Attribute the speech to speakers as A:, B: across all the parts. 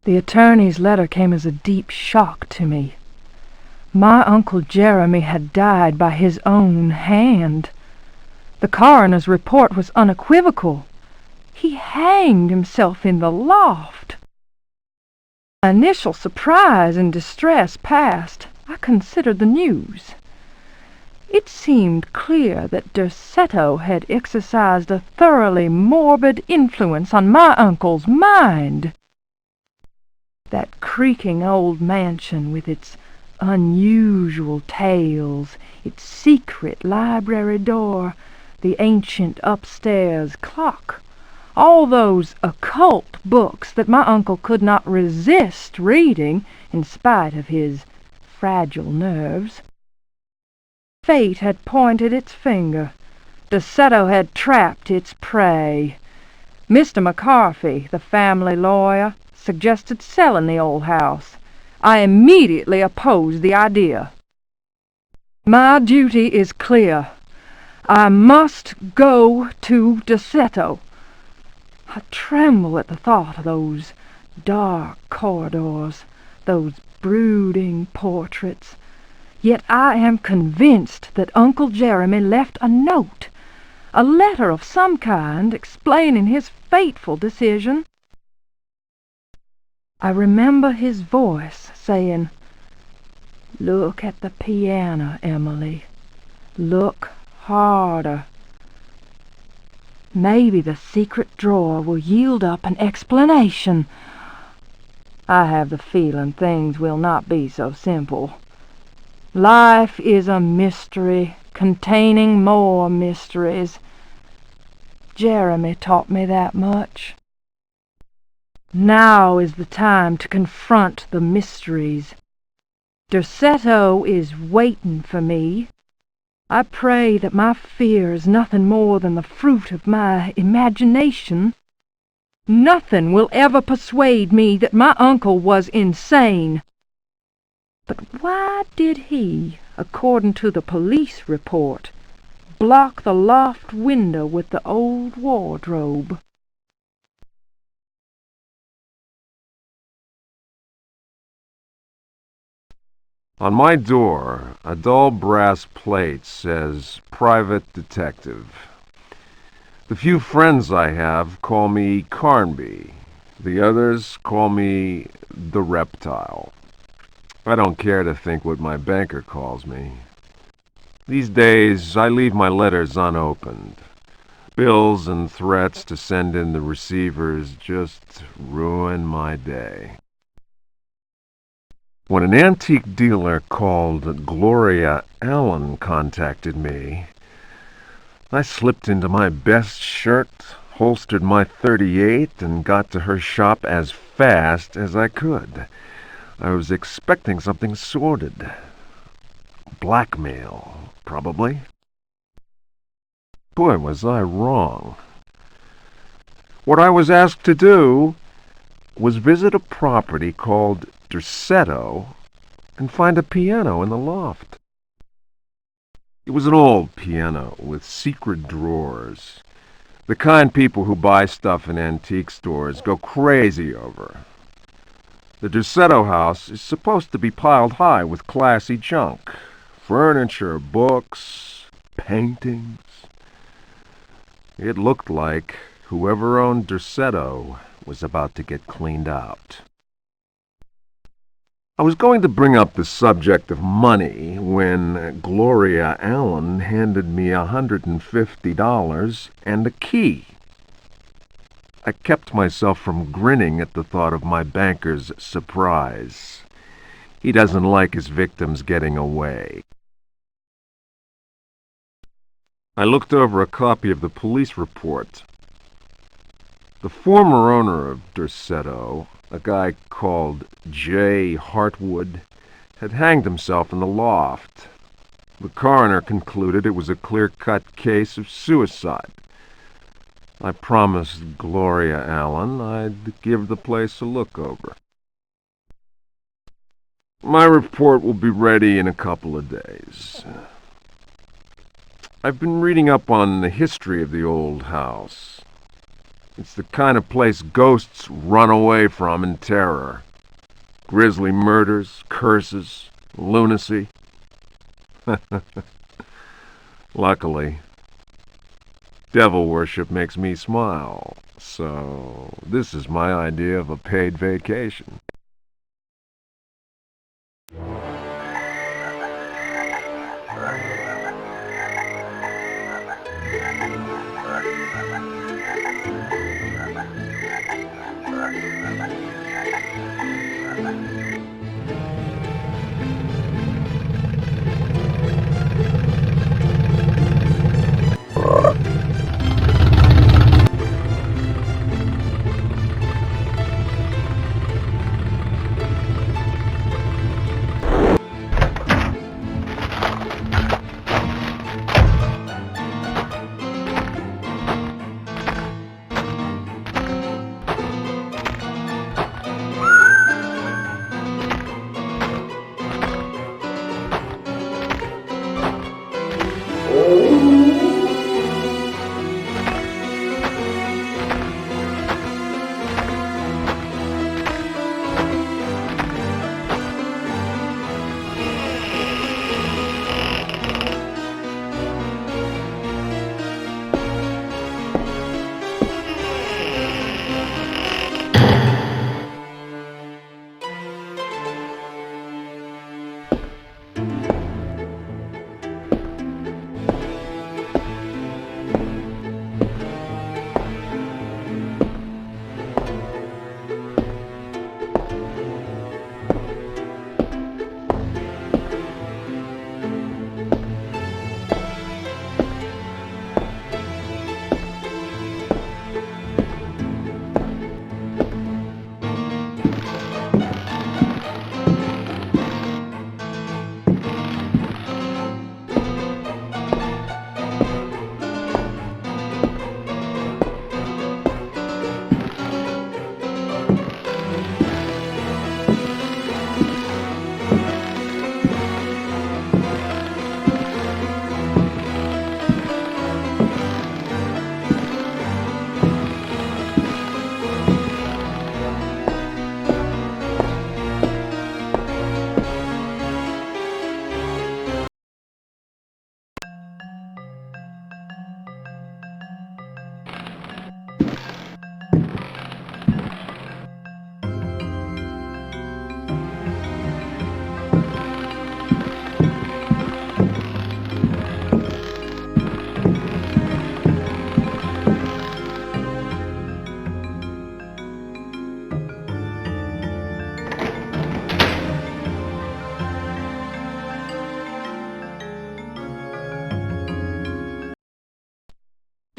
A: The attorney's letter came as a deep shock to me. My Uncle Jeremy had died by his own hand. The coroner's report was unequivocal. He hanged himself in the loft. My initial surprise and distress past, I considered the news. It seemed clear that Derceto had exercised a thoroughly morbid influence on my uncle's mind. That creaking old mansion with its unusual tales, its secret library door, the ancient upstairs clock, all those occult books that my uncle could not resist reading in spite of his fragile nerves. Fate had pointed its finger. Derceto had trapped its prey. Mr. McCarthy, the family lawyer, suggested selling the old house. I immediately opposed the idea. My duty is clear. I must go to Derceto. I tremble at the thought of those dark corridors, those brooding portraits. Yet I am convinced that Uncle Jeremy left a note, a letter of some kind explaining his fateful decision. I remember his voice saying, "Look at the piano, Emily. Look harder. Maybe the secret drawer will yield up an explanation." I have the feeling things will not be so simple. Life is a mystery containing more mysteries. Jeremy taught me that much. Now is the time to confront the mysteries. Derceto is waiting for me. I pray that my fear is nothing more than the fruit of my imagination. Nothing will ever persuade me that my uncle was insane. But why did he, according to the police report, block the loft window with the old wardrobe?
B: On my door, a dull brass plate says Private Detective. The few friends I have call me Carnby. The others call me the Reptile. I don't care to think what my banker calls me. These days, I leave my letters unopened. Bills and threats to send in the receivers just ruin my day. When an antique dealer called Gloria Allen contacted me, I slipped into my best shirt, holstered my .38, and got to her shop as fast as I could. I was expecting something sordid. Blackmail, probably. Boy, was I wrong. What I was asked to do was visit a property called Derceto and find a piano in the loft. It was an old piano with secret drawers, the kind people who buy stuff in antique stores go crazy over. The Derceto house is supposed to be piled high with classy junk, furniture, books, paintings. It looked like whoever owned Derceto was about to get cleaned out. I was going to bring up the subject of money when Gloria Allen handed me $150 and a key. I kept myself from grinning at the thought of my banker's surprise. He doesn't like his victims getting away. I looked over a copy of the police report. The former owner of Derceto, a guy called J. Hartwood, had hanged himself in the loft. The coroner concluded it was a clear-cut case of suicide. I promised Gloria Allen I'd give the place a look over. My report will be ready in a couple of days. I've been reading up on the history of the old house. It's the kind of place ghosts run away from in terror. Grisly murders, curses, lunacy. Luckily, devil worship makes me smile, so this is my idea of a paid vacation.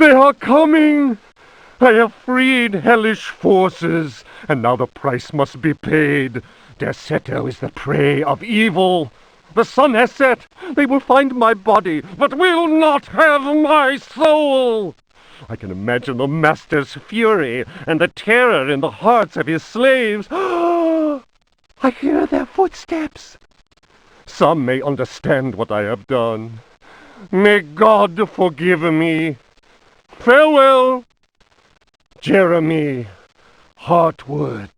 C: They are coming! I have freed hellish forces, and now the price must be paid. Derceto is the prey of evil. The sun has set. They will find my body, but will not have my soul. I can imagine the master's fury and the terror in the hearts of his slaves. I hear their footsteps. Some may understand what I have done. May God forgive me. Farewell, Jeremy Hartwood.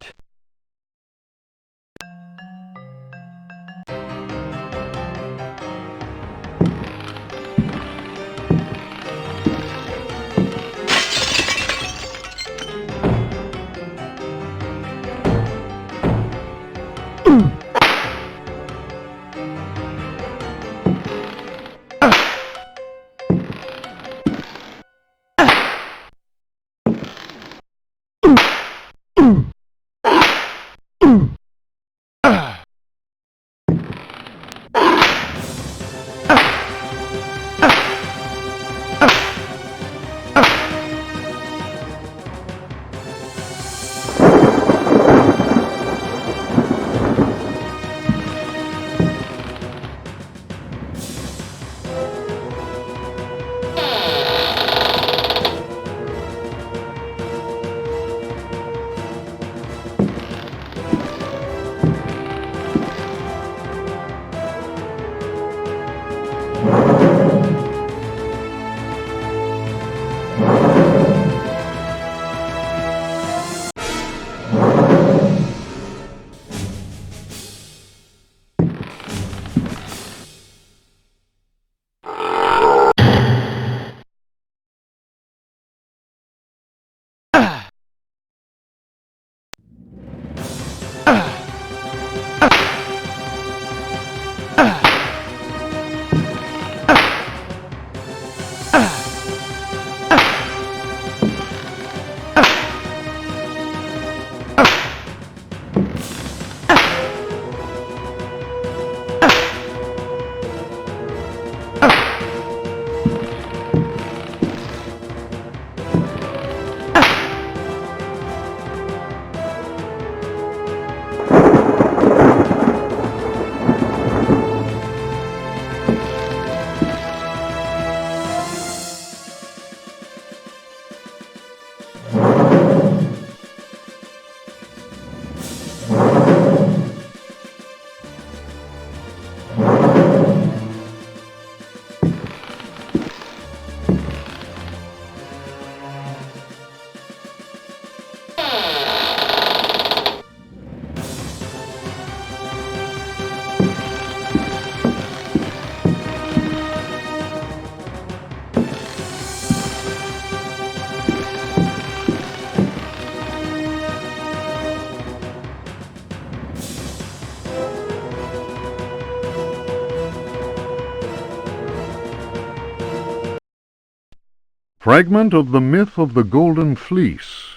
D: Fragment of the Myth of the Golden Fleece.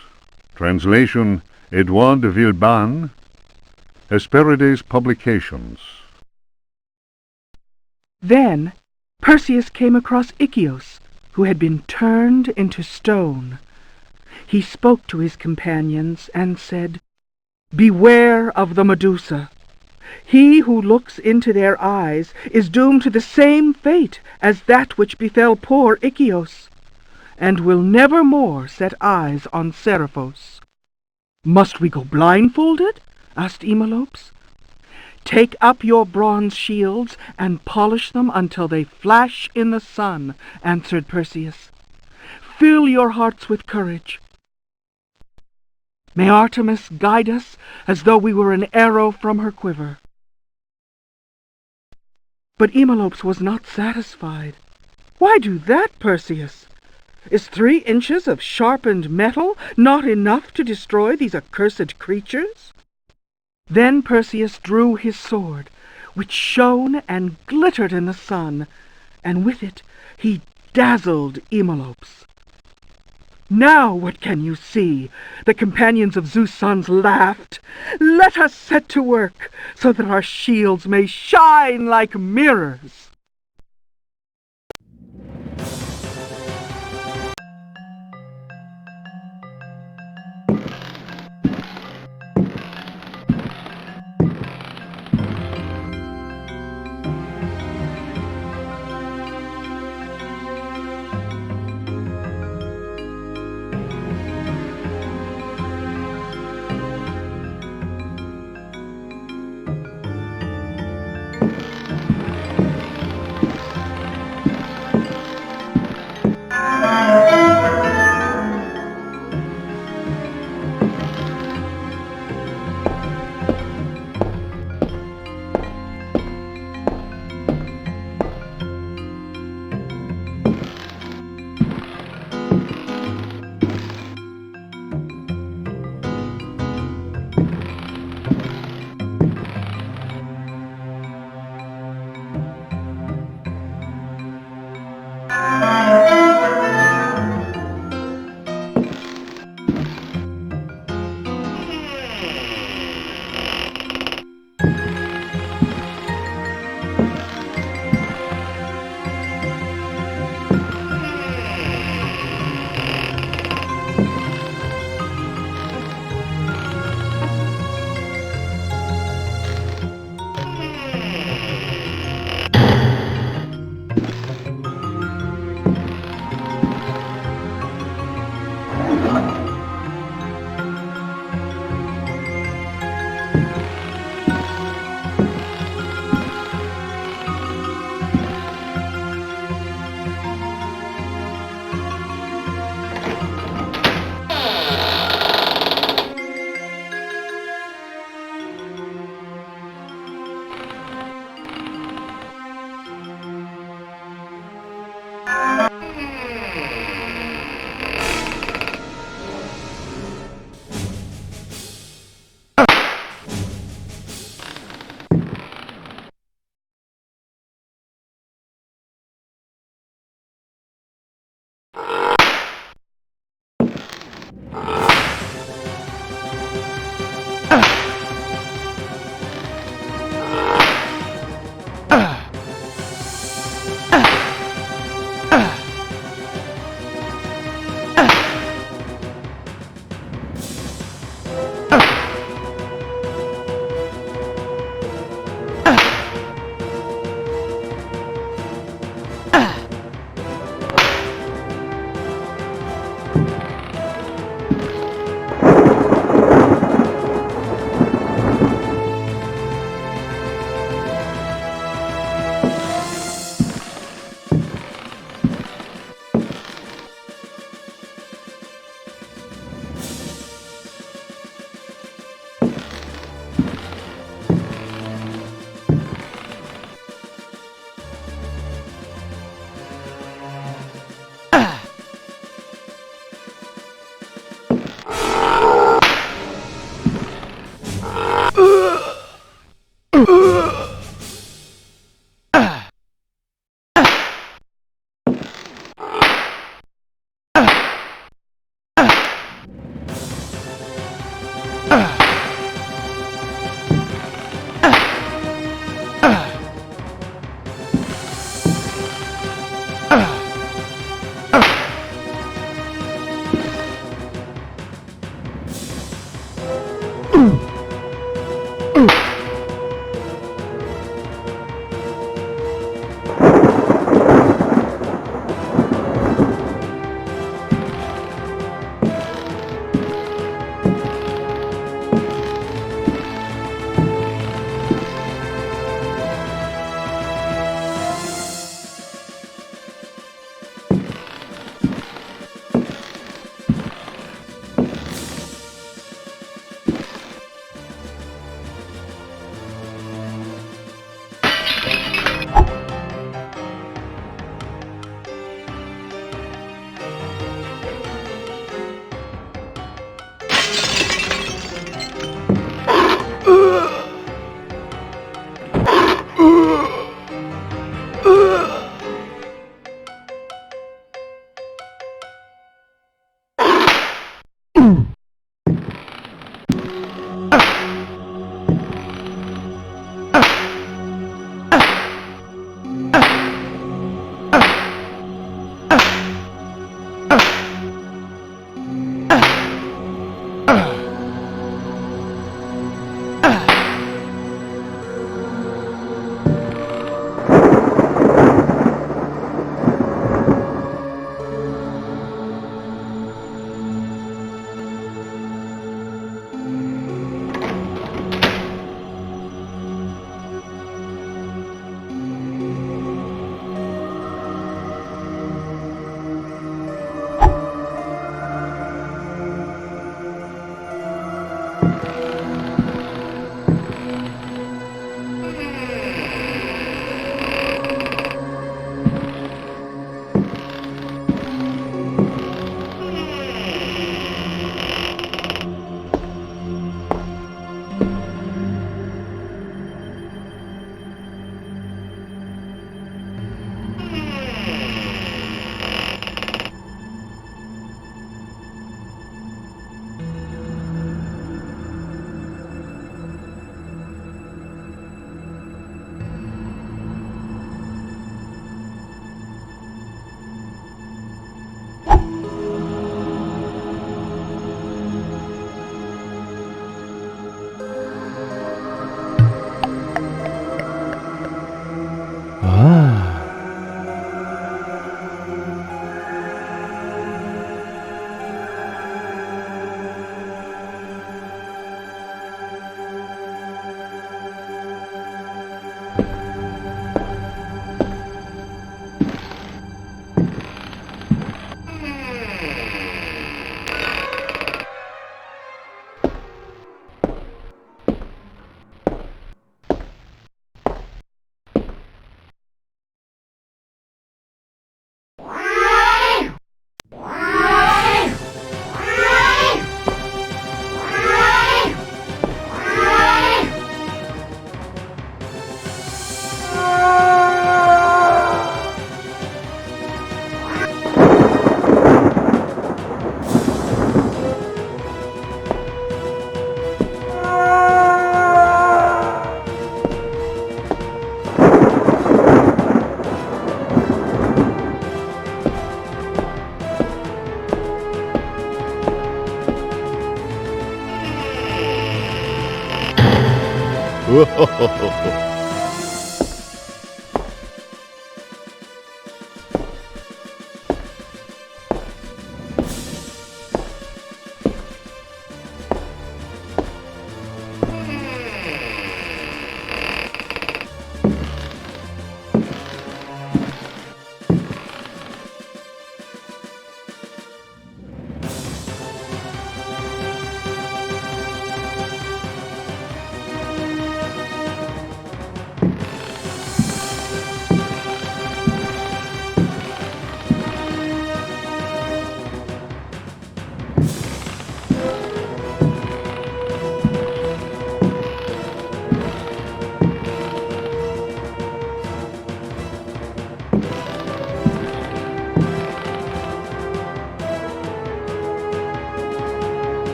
D: Translation Edouard de Villeban. Hesperides Publications.
E: Then Perseus came across Ichios, who had been turned into stone. He spoke to his companions and said, "Beware of the Medusa. He who looks into their eyes is doomed to the same fate as that which befell poor Ichios, and will never more set eyes on Seriphos." "Must we go blindfolded?" asked Eumolpus. "Take up your bronze shields and polish them until they flash in the sun," answered Perseus. "Fill your hearts with courage. May Artemis guide us as though we were an arrow from her quiver." But Eumolpus was not satisfied. "Why do that, Perseus? Is 3 inches of sharpened metal not enough to destroy these accursed creatures?" Then Perseus drew his sword, which shone and glittered in the sun, and with it he dazzled Eumolpus. "Now what can you see?" the companions of Zeus' sons laughed. "Let us set to work, so that our shields may shine like mirrors."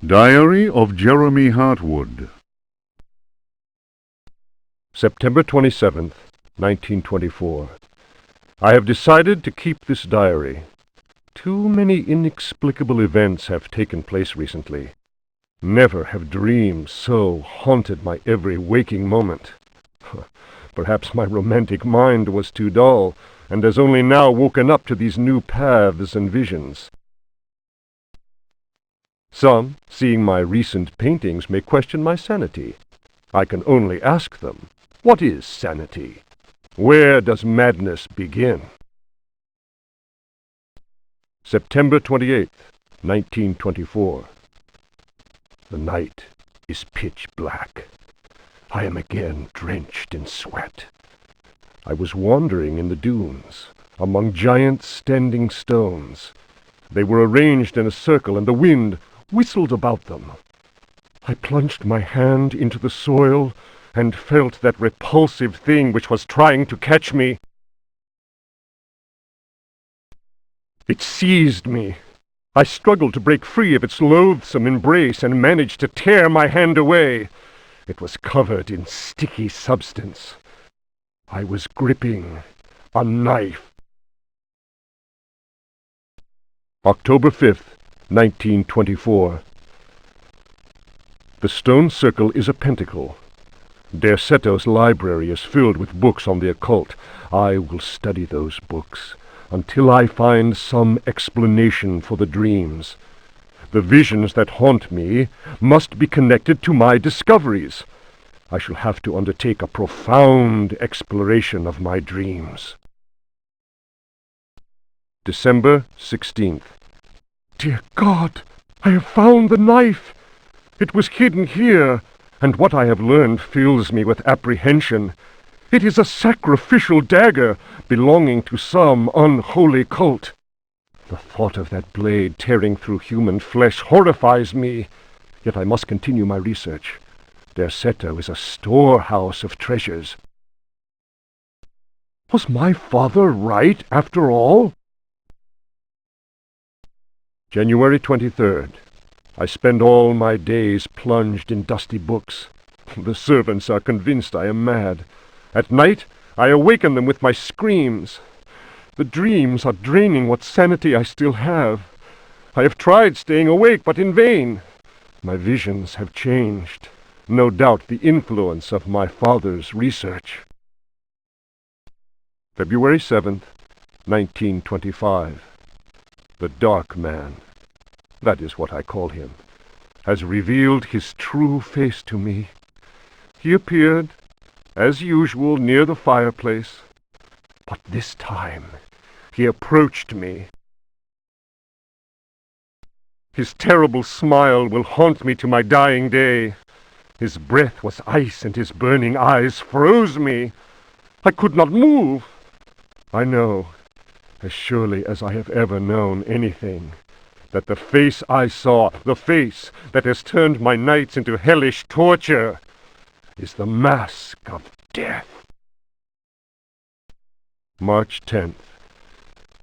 D: Diary of Jeremy Hartwood.
C: September 27th, 1924. I have decided to keep this diary. Too many inexplicable events have taken place recently. Never have dreams so haunted my every waking moment. Perhaps my romantic mind was too dull, and has only now woken up to these new paths and visions. Some, seeing my recent paintings, may question my sanity. I can only ask them, what is sanity? Where does madness begin? September 28th, 1924. The night is pitch black. I am again drenched in sweat. I was wandering in the dunes, among giant standing stones. They were arranged in a circle, and the wind whistled about them. I plunged my hand into the soil and felt that repulsive thing which was trying to catch me. It seized me. I struggled to break free of its loathsome embrace and managed to tear my hand away. It was covered in sticky substance. I was gripping a knife. October 5th, 1924. The stone circle is a pentacle. Derceto's library is filled with books on the occult. I will study those books until I find some explanation for the dreams. The visions that haunt me must be connected to my discoveries. I shall have to undertake a profound exploration of my dreams. December 16th. Dear God, I have found the knife. It was hidden here, and what I have learned fills me with apprehension. It is a sacrificial dagger belonging to some unholy cult. The thought of that blade tearing through human flesh horrifies me, yet I must continue my research. Derceto is a storehouse of treasures. Was my father right, after all? January 23rd. I spend all my days plunged in dusty books. The servants are convinced I am mad. At night, I awaken them with my screams. The dreams are draining what sanity I still have. I have tried staying awake, but in vain. My visions have changed. No doubt the influence of my father's research. February 7th, 1925. The Dark Man, that is what I call him, has revealed his true face to me. He appeared, as usual, near the fireplace, but this time he approached me. His terrible smile will haunt me to my dying day. His breath was ice, and his burning eyes froze me. I could not move. I know, as surely as I have ever known anything, that the face I saw, the face that has turned my nights into hellish torture, is the mask of death. March 10th.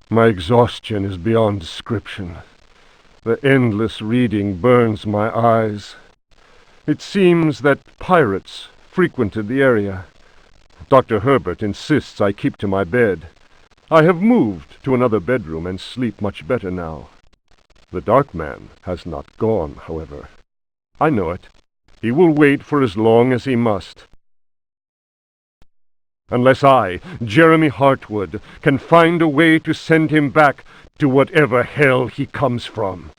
C: My exhaustion is beyond description. The endless reading burns my eyes. It seems that pirates frequented the area. Dr. Herbert insists I keep to my bed. I have moved to another bedroom and sleep much better now. The dark man has not gone, however. I know it. He will wait for as long as he must. Unless I, Jeremy Hartwood, can find a way to send him back to whatever hell he comes from.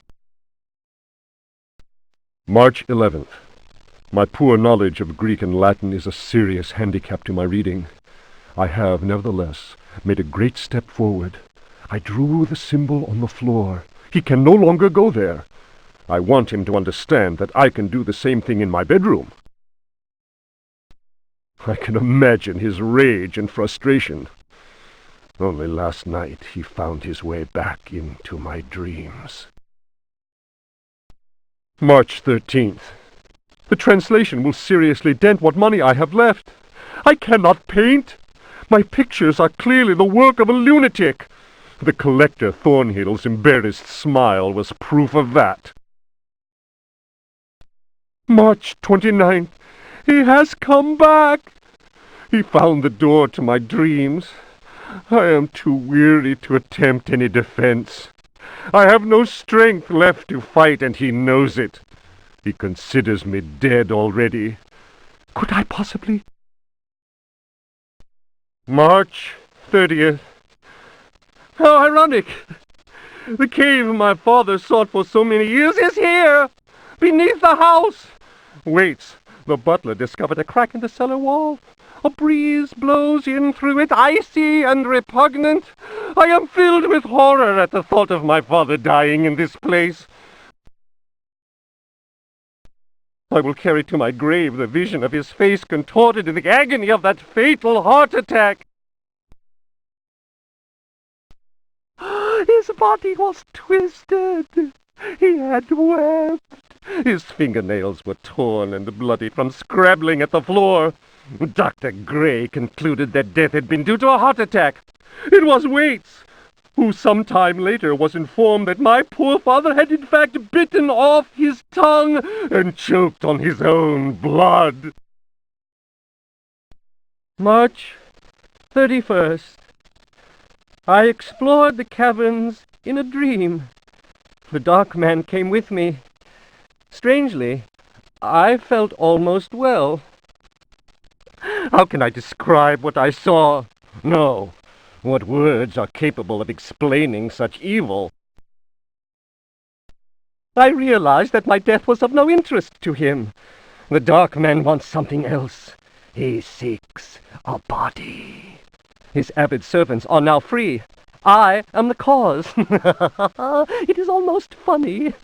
C: March 11th. My poor knowledge of Greek and Latin is a serious handicap to my reading. I have, nevertheless, made a great step forward. I drew the symbol on the floor. He can no longer go there. I want him to understand that I can do the same thing in my bedroom. I can imagine his rage and frustration. Only last night he found his way back into my dreams. March 13th. The translation will seriously dent what money I have left. I cannot paint. My pictures are clearly the work of a lunatic. The collector Thornhill's embarrassed smile was proof of that. March 29th. He has come back. He found the door to my dreams. I am too weary to attempt any defense. I have no strength left to fight, and he knows it. He considers me dead already. Could I possibly? March 30th. How ironic! The cave my father sought for so many years is here, beneath the house. Wait, the butler discovered a crack in the cellar wall. A breeze blows in through it, icy and repugnant. I am filled with horror at the thought of my father dying in this place. I will carry to my grave the vision of his face contorted in the agony of that fatal heart attack. His body was twisted. He had wept. His fingernails were torn and bloody from scrabbling at the floor. Dr. Gray concluded that death had been due to a heart attack. It was Waits, who some time later was informed that my poor father had in fact bitten off his tongue and choked on his own blood. March 31st. I explored the caverns in a dream. The dark man came with me. Strangely, I felt almost well. How can I describe what I saw? No. What words are capable of explaining such evil? I realized that my death was of no interest to him. The dark man wants something else. He seeks a body. His avid servants are now free. I am the cause. It is almost funny.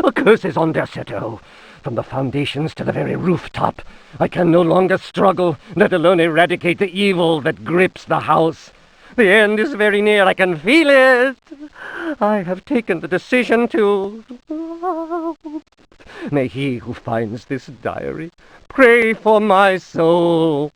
C: A curse is on Derceto. From the foundations to the very rooftop, I can no longer struggle, let alone eradicate the evil that grips the house. The end is very near, I can feel it. I have taken the decision to... May he who finds this diary pray for my soul.